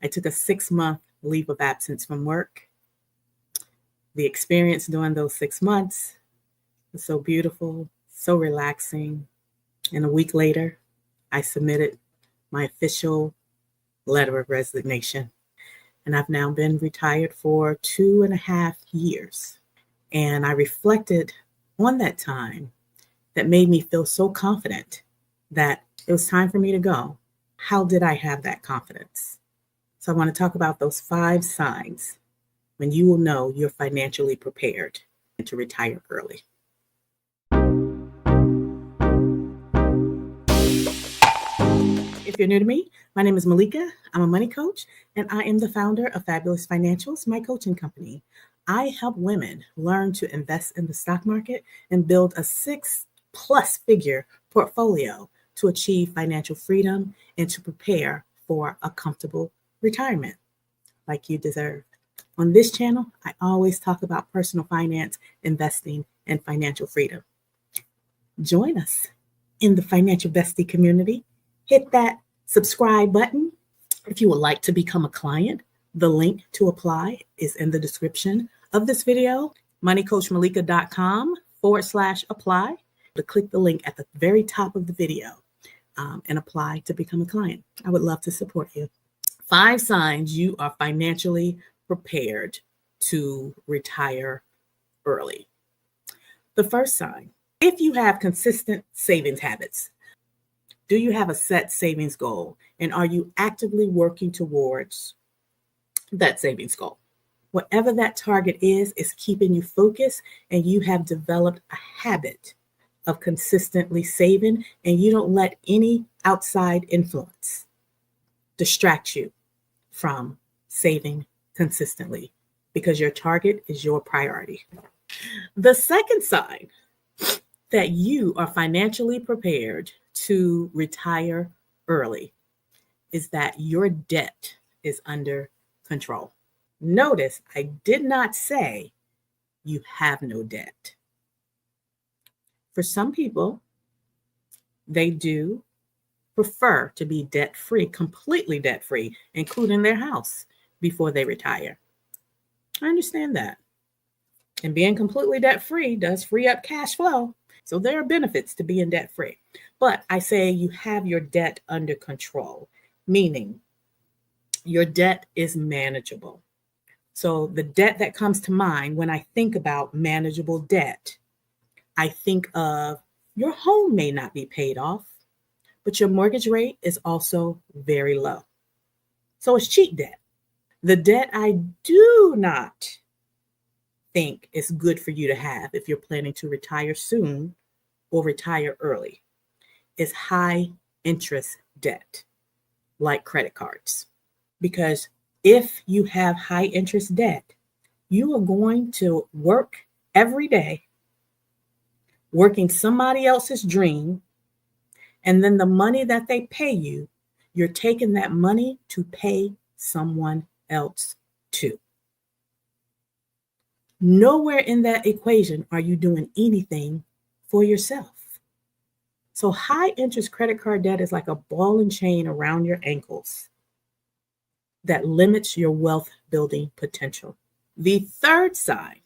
I took a 6-month leave of absence from work. The experience during those 6 months was so beautiful, so relaxing. And a week later, I submitted my official letter of resignation. And I've now been retired for 2.5 years. And I reflected on that time that made me feel so confident that it was time for me to go. How did I have that confidence? So I want to talk about those 5 signs when you will know you're financially prepared to retire early. If you're new to me, my name is Malika. I'm a money coach, and I am the founder of Fabulous Financials, my coaching company. I help women learn to invest in the stock market and build a 6+ figure portfolio to achieve financial freedom and to prepare for a comfortable retirement like you deserve. On this channel, I always talk about personal finance, investing, and financial freedom. Join us in the Financial Bestie community. Hit that subscribe button. If you would like to become a client, the link to apply is in the description of this video, moneycoachmalika.com/apply. To click the link at the very top of the video and apply to become a client. I would love to support you. 5 signs you are financially prepared to retire early. The first sign, if you have consistent savings habits, do you have a set savings goal? And are you actively working towards that savings goal? Whatever that target is keeping you focused, and you have developed a habit of consistently saving, and you don't let any outside influence distract you from saving consistently because your target is your priority. The second sign that you are financially prepared to retire early is that your debt is under control. Notice I did not say you have no debt. For some people, they do prefer to be debt-free, completely debt-free, including their house, before they retire. I understand that. And being completely debt-free does free up cash flow. So there are benefits to being debt-free. But I say you have your debt under control, meaning your debt is manageable. So the debt that comes to mind when I think about manageable debt, I think of your home may not be paid off, but your mortgage rate is also very low. So it's cheap debt. The debt I do not think is good for you to have if you're planning to retire soon or retire early is high interest debt, like credit cards. Because if you have high interest debt, you are going to work every day, working somebody else's dream, and then the money that they pay you, you're taking that money to pay someone else too. Nowhere in that equation are you doing anything for yourself. So high interest credit card debt is like a ball and chain around your ankles that limits your wealth building potential. The third sign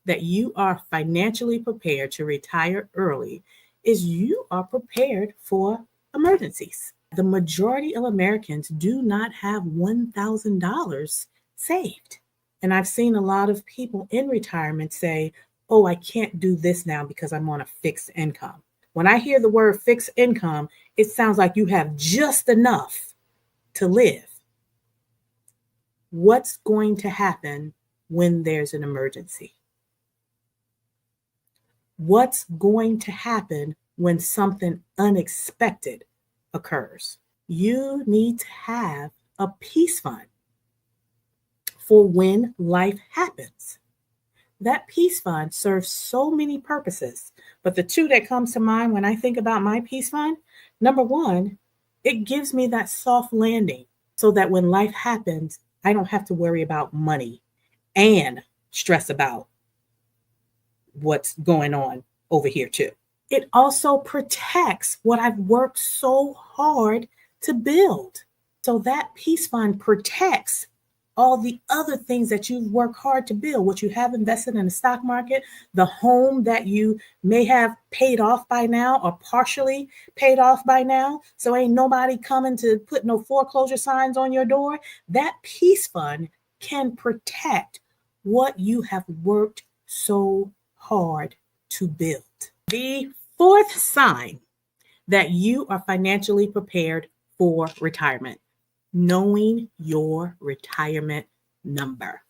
that you are financially prepared to retire early is you are prepared for emergencies. The majority of Americans do not have $1,000 saved. And I've seen a lot of people in retirement say, oh, I can't do this now because I'm on a fixed income. When I hear the word fixed income, it sounds like you have just enough to live. What's going to happen when there's an emergency? What's going to happen when something unexpected occurs? You need to have a peace fund for when life happens. That peace fund serves so many purposes, but the 2 that comes to mind when I think about my peace fund, number 1, it gives me that soft landing so that when life happens, I don't have to worry about money and stress about what's going on over here too. It also protects what I've worked so hard to build. So that peace fund protects all the other things that you've worked hard to build, what you have invested in the stock market, the home that you may have paid off by now or partially paid off by now. So ain't nobody coming to put no foreclosure signs on your door. That peace fund can protect what you have worked so hard to build. The fourth sign that you are financially prepared for retirement: knowing your retirement number.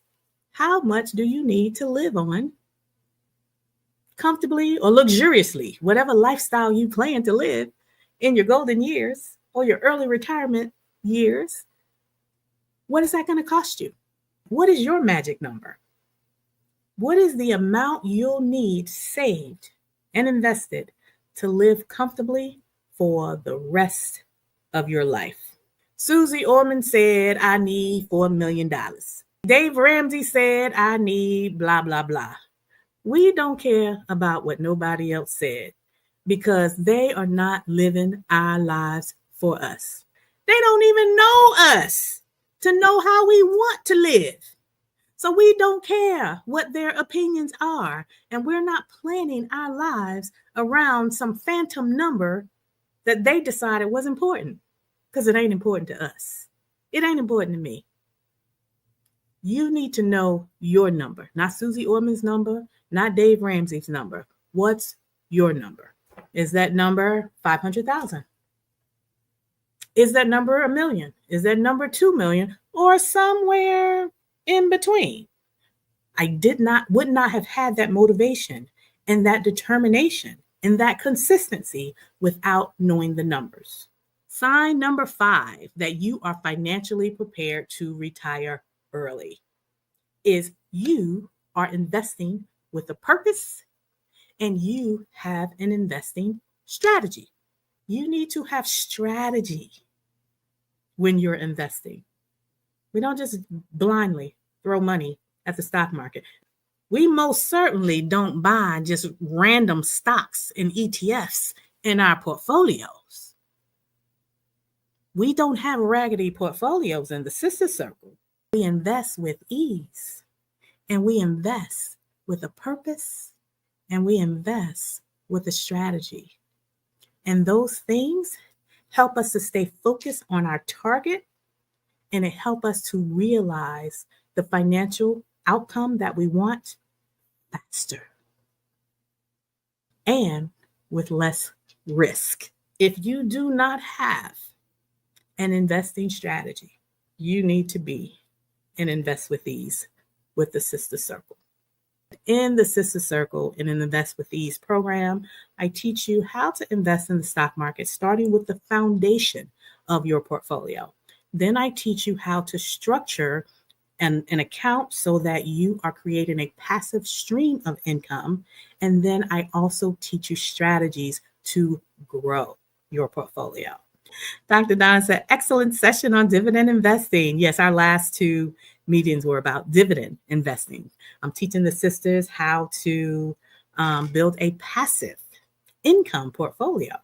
How much do you need to live on comfortably or luxuriously, whatever lifestyle you plan to live in your golden years or your early retirement years? What is that going to cost you? What is your magic number? What is the amount you'll need saved and invested to live comfortably for the rest of your life? Susie Orman said, I need $4 million. Dave Ramsey said, I need blah, blah, blah. We don't care about what nobody else said because they are not living our lives for us. They don't even know us to know how we want to live. So we don't care what their opinions are, and we're not planning our lives around some phantom number that they decided was important, because it ain't important to us. It ain't important to me. You need to know your number, not Susie Orman's number, not Dave Ramsey's number. What's your number? Is that number 500,000? Is that number 1 million? Is that number 2 million, or somewhere in between? I would not have had that motivation and that determination and that consistency without knowing the numbers. Sign number 5 that you are financially prepared to retire early is you are investing with a purpose and you have an investing strategy. You need to have strategy when you're investing. We don't just blindly throw money at the stock market. We most certainly don't buy just random stocks and ETFs in our portfolios. We don't have raggedy portfolios in the sister circle. We invest with ease, and we invest with a purpose, and we invest with a strategy. And those things help us to stay focused on our target, and it helps us to realize the financial outcome that we want faster and with less risk. If you do not have an investing strategy, you need to be and invest with ease with the Sister Circle. In the Sister Circle, in an Invest with Ease program, I teach you how to invest in the stock market, starting with the foundation of your portfolio. Then I teach you how to structure an account so that you are creating a passive stream of income. And then I also teach you strategies to grow your portfolio. Dr. Donna said, excellent session on dividend investing. Yes, our last 2 meetings were about dividend investing. I'm teaching the sisters how to build a passive income portfolio.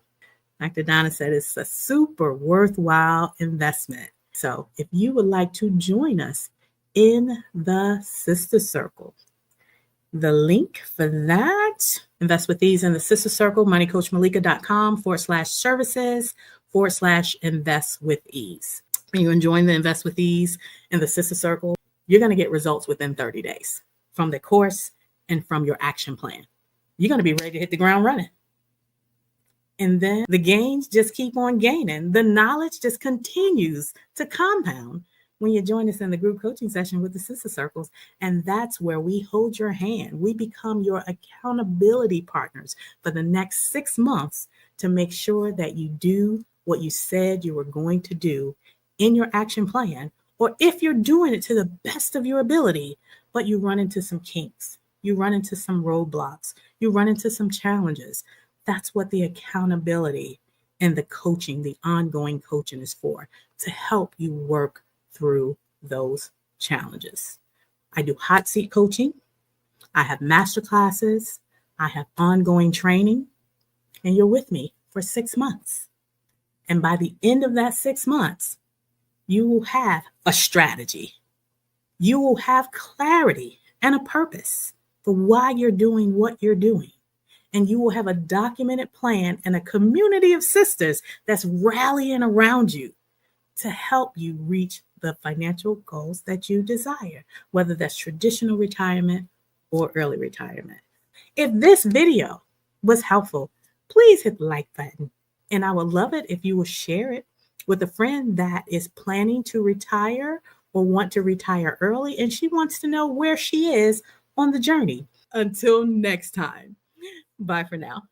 Dr. Donna said it's a super worthwhile investment. So if you would like to join us in the Sister Circle, the link for that, Invest with Ease in the Sister Circle, moneycoachmalika.com/services/invest with ease. When you join the Invest with Ease in the Sister Circle, you're going to get results within 30 days from the course and from your action plan. You're going to be ready to hit the ground running. And then the gains just keep on gaining. The knowledge just continues to compound when you join us in the group coaching session with the Sister Circles. And that's where we hold your hand. We become your accountability partners for the next 6 months to make sure that you do what you said you were going to do in your action plan. Or if you're doing it to the best of your ability, but you run into some kinks, you run into some roadblocks, you run into some challenges. That's what the accountability and the coaching, the ongoing coaching is for, to help you work through those challenges. I do hot seat coaching. I have master classes. I have ongoing training, and you're with me for 6 months. And by the end of that 6 months, You will have a strategy. You will have clarity and a purpose for why you're doing what you're doing. And you will have a documented plan and a community of sisters that's rallying around you to help you reach the financial goals that you desire, whether that's traditional retirement or early retirement. If this video was helpful, please hit the like button. And I would love it if you will share it with a friend that is planning to retire or want to retire early, and she wants to know where she is on the journey. Until next time, bye for now.